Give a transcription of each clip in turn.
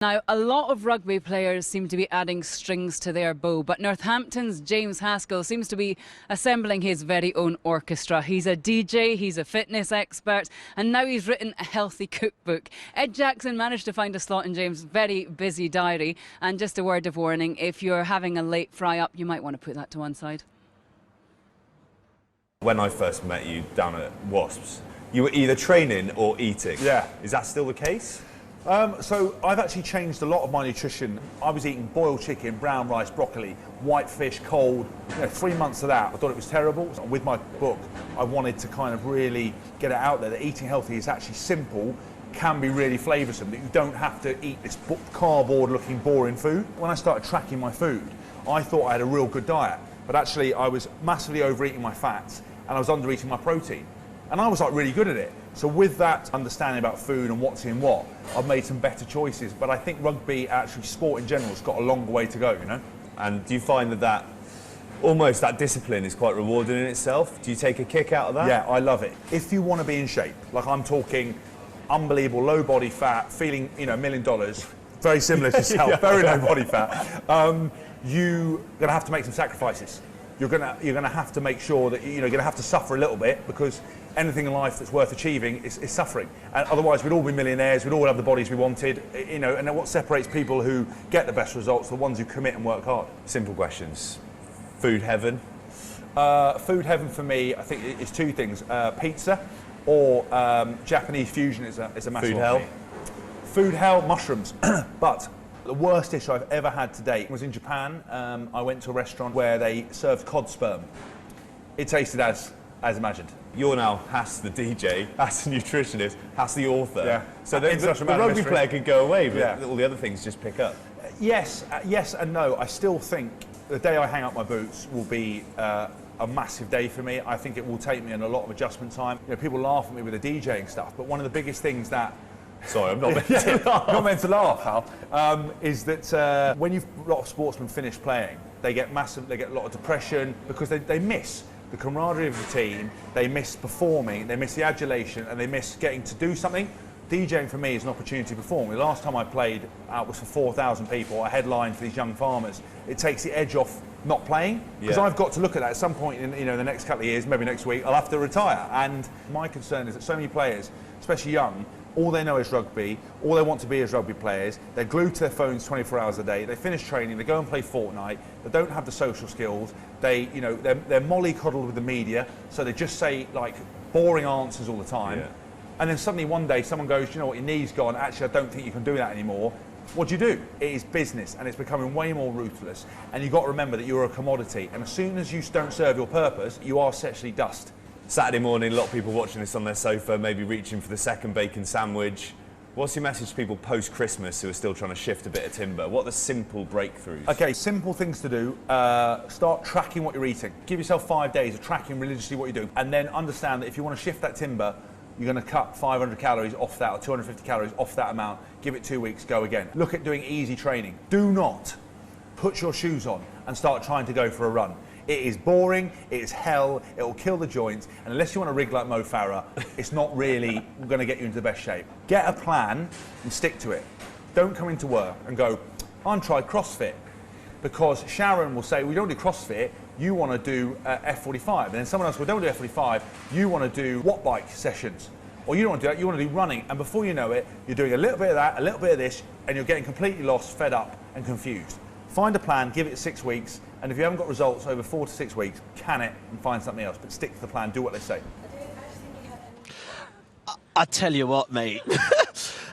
Now, a lot of rugby players seem to be adding strings to their bow, but Northampton's James Haskell seems to be assembling his very own orchestra. He's a DJ, he's a fitness expert, and now he's written a healthy cookbook. Ed Jackson managed to find a slot in James' very busy diary, and just a word of warning, if you're having a late fry-up, you might want to put that to one side. When I first met you down at Wasps, you were either training or eating. Yeah. Is that still the case? So I've actually changed a lot of my nutrition. I was eating boiled chicken, brown rice, broccoli, white fish, cold. 3 months of that, I thought it was terrible. With my book, I wanted to kind of really get it out there that eating healthy is actually simple, can be really flavoursome, that you don't have to eat this cardboard-looking, boring food. When I started tracking my food, I thought I had a real good diet, but actually I was massively overeating my fats and I was undereating my protein. And I was like really good at it. So with that understanding about food and what's in what, I've made some better choices. But I think rugby, actually sport in general, has got a long way to go, you know? And do you find that almost that discipline is quite rewarding in itself? Do you take a kick out of that? Yeah, I love it. If you want to be in shape, like I'm talking unbelievable low body fat, feeling, $1 million, very similar to yourself, Yeah. very low body fat, you're going to have to make some sacrifices. You're going to have to make sure that you're going to have to suffer a little bit, because anything in life that's worth achieving is suffering. And otherwise, we'd all be millionaires. We'd all have the bodies we wanted. And then what separates people who get the best results, the ones who commit and work hard. Simple questions. Food heaven? Food heaven for me, I think, is two things: pizza or Japanese fusion is a massive Food one hell? for me. Food hell, mushrooms. But the worst dish I've ever had to date was in Japan. I went to a restaurant where they served cod sperm. It tasted as imagined. You're now Hass the DJ, Hass the nutritionist, Hass the author. Yeah. So the Such a the amount of rugby mystery. player could go away, but Yeah. all the other things just pick up. Yes and no. I still think the day I hang up my boots will be a massive day for me. I think it will take me in a lot of adjustment time. People laugh at me with the DJing stuff, but one of the biggest things that Sorry, I'm not meant to laugh. not meant to laugh, Hal, is that when a lot of sportsmen finish playing, they get a lot of depression because they miss the camaraderie of the team, they miss performing, they miss the adulation, and they miss getting to do something. DJing for me is an opportunity to perform. The last time I played out was for 4,000 people. I headlined for these young farmers. It takes the edge off not playing, because Yeah. I've got to look at that at some point in the next couple of years, maybe next week, I'll have to retire. And my concern is that so many players, especially young, all they know is rugby, all they want to be is rugby players. They're glued to their phones 24 hours a day. They finish training, they go and play Fortnite. They don't have the social skills. They're mollycoddled with the media, so they just say like boring answers all the time. Yeah. And then suddenly one day someone goes, you know what, your knee's gone, actually I don't think you can do that anymore. What do? It is business, and it's becoming way more ruthless. And you've got to remember that you're a commodity, and as soon as you don't serve your purpose, you are essentially dust. Saturday morning, a lot of people watching this on their sofa, maybe reaching for the second bacon sandwich. What's your message to people post-Christmas who are still trying to shift a bit of timber? What are the simple breakthroughs? Okay, simple things to do. Start tracking what you're eating. Give yourself 5 days of tracking religiously what you do. And then understand that if you want to shift that timber, you're going to cut 500 calories off that or 250 calories off that amount. Give it 2 weeks, go again. Look at doing easy training. Do not put your shoes on and start trying to go for a run. It is boring, it is hell, it will kill the joints, and unless you want to rig like Mo Farah, it's not really going to get you into the best shape. Get a plan and stick to it. Don't come into work and go, I'm trying CrossFit, because Sharon will say, we don't do CrossFit, you want to do F45, and then someone else will, don't do F45, you want to do watt bike sessions, or you don't want to do that, you want to do running, and before you know it, you're doing a little bit of that, a little bit of this, and you're getting completely lost, fed up, and confused. Find a plan, give it 6 weeks, and if you haven't got results over 4 to 6 weeks, can it and find something else. But stick to the plan, do what they say. I tell you what, mate.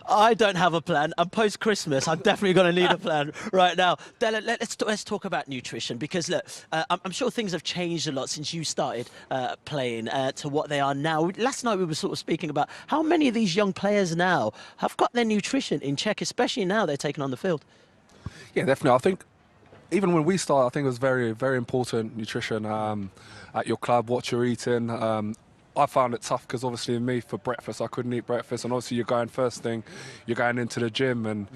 I don't have a plan, and post-Christmas, I'm definitely going to need a plan right now. Della, let's talk about nutrition, because look, I'm sure things have changed a lot since you started playing to what they are now. Last night we were sort of speaking about how many of these young players now have got their nutrition in check, especially now they're taking on the field. Yeah, definitely. I think even when we started, I think it was very, very important, nutrition at your club, what you're eating. I found it tough because obviously me, for breakfast, I couldn't eat breakfast, and obviously you're going first thing, you're going into the gym, and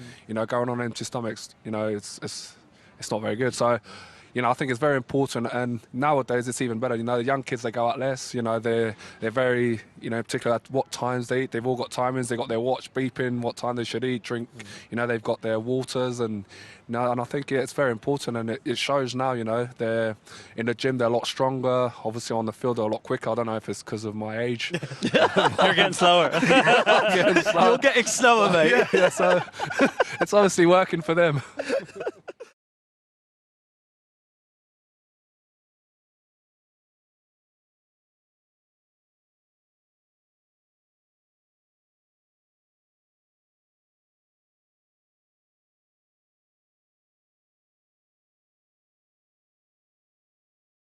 going on empty stomachs, it's not very good. So you know, I think it's very important, and nowadays it's even better. You know, the young kids, they go out less. You know, they're very, you know, particular at what times they eat. They've all got timings. They've got their watch beeping, what time they should eat, drink. You know, they've got their waters, and you know, and I think it's very important, and it shows now. You know, they're in the gym, they're a lot stronger. Obviously, on the field, they're a lot quicker. I don't know if it's because of my age. You're getting slower. I'm getting slower. You're getting slower, mate. Yeah, so it's obviously working for them.